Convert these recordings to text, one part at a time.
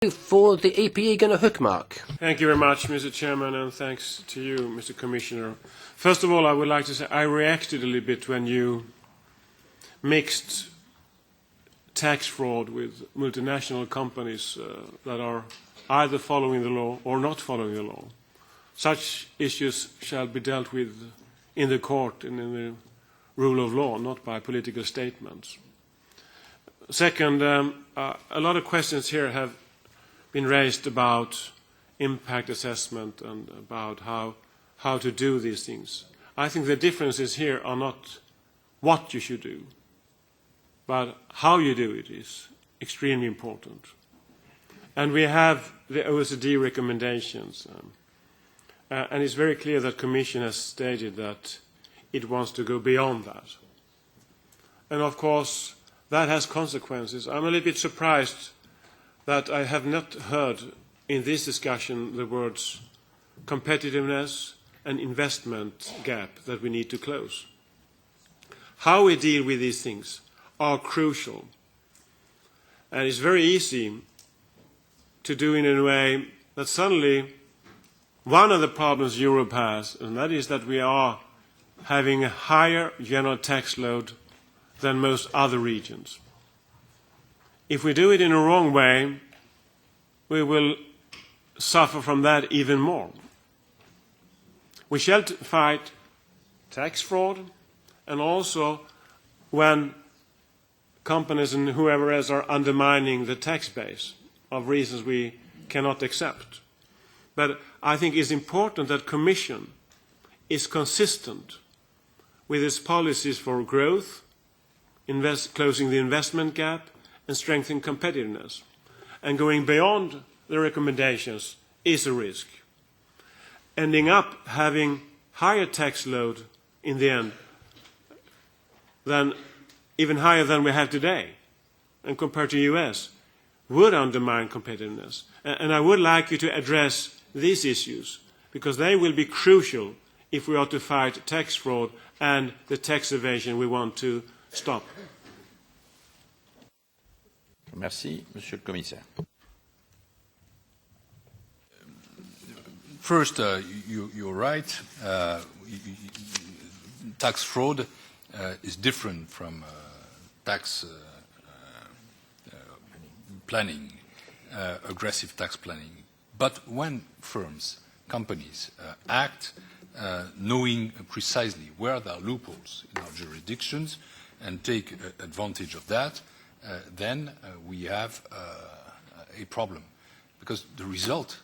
For the EPE, Gunnar Hokmark. Thank you very much, Mr. Chairman, and thanks to you, Mr. Commissioner. First of all, I would like to say I reacted a little bit when you mixed tax fraud with multinational companies that are either following the law or not following the law. Such issues shall be dealt with in the court and in the rule of law, not by political statements. Second, a lot of questions here have been raised about impact assessment and about how to do these things. I think the differences here are not what you should do, but how you do it is extremely important. And we have the OECD recommendations, and it's very clear that the Commission has stated that it wants to go beyond that. And of course, that has consequences. I'm a little bit surprised that I have not heard in this discussion the words competitiveness and investment gap that we need to close. How we deal with these things are crucial. And it's very easy to do it in a way that suddenly one of the problems Europe has, and that is that we are having a higher general tax load than most other regions. If we do it in a wrong way, we will suffer from that even more. We shall fight tax fraud, and also when companies and whoever else are undermining the tax base of reasons we cannot accept. But I think it's important that the Commission is consistent with its policies for growth, closing the investment gap, and strengthening competitiveness. And going beyond the recommendations is a risk. Ending up having higher tax load in the end, than even higher than we have today, and compared to the US, would undermine competitiveness. And I would like you to address these issues, because they will be crucial if we are to fight tax fraud and the tax evasion we want to stop. Merci, Monsieur le Commissaire. First, you're right. Tax fraud is different from tax planning, aggressive tax planning. But when firms, companies act knowing precisely where there are loopholes in our jurisdictions and take advantage of that, then we have a problem, because the result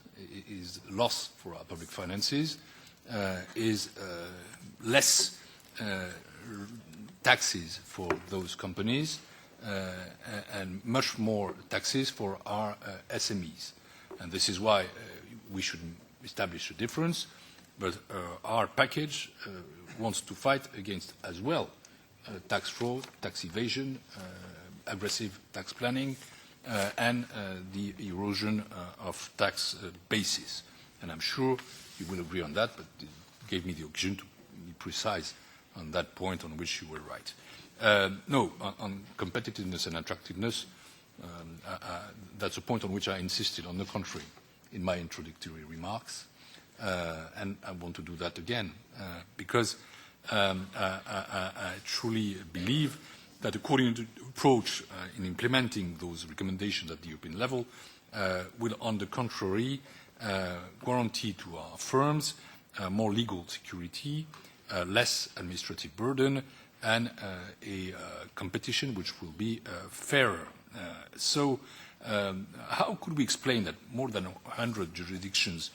is loss for our public finances, is less taxes for those companies, and much more taxes for our SMEs. And this is why we should establish a difference, but our package wants to fight against as well tax fraud, tax evasion, aggressive tax planning, and the erosion of tax bases. And I'm sure you will agree on that, but it gave me the occasion to be precise on that point on which you were right. No, on competitiveness and attractiveness, that's a point on which I insisted, on the contrary, in my introductory remarks. And I want to do that again, because I truly believe that a coordinated approach in implementing those recommendations at the European level will, on the contrary, guarantee to our firms more legal security, less administrative burden, and a competition which will be fairer. So how could we explain that more than 100 jurisdictions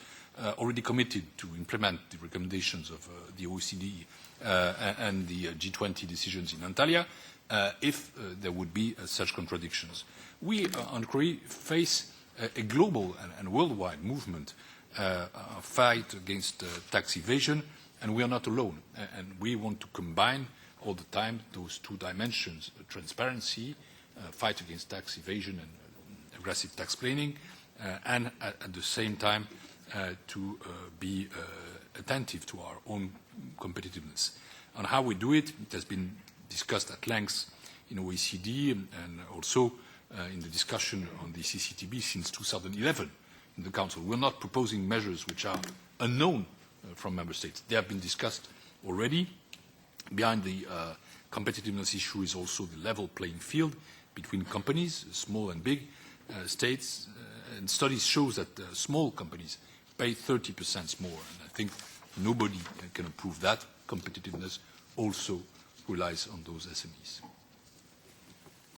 already committed to implement the recommendations of the OECD and the G20 decisions in Antalya, if there would be such contradictions? We, on Korea, face a global and worldwide movement, fight against tax evasion, and we are not alone. And we want to combine all the time those two dimensions, transparency, fight against tax evasion and aggressive tax planning, and at the same time to be attentive to our own competitiveness. On how we do it, it has been discussed at length in OECD and also in the discussion on the CCTB since 2011 in the Council. We're not proposing measures which are unknown from Member States. They have been discussed already. Behind the competitiveness issue is also the level playing field between companies, small and big states. And studies show that small companies pay 30% more. And I think nobody can approve that. Competitiveness also relies on those SMEs.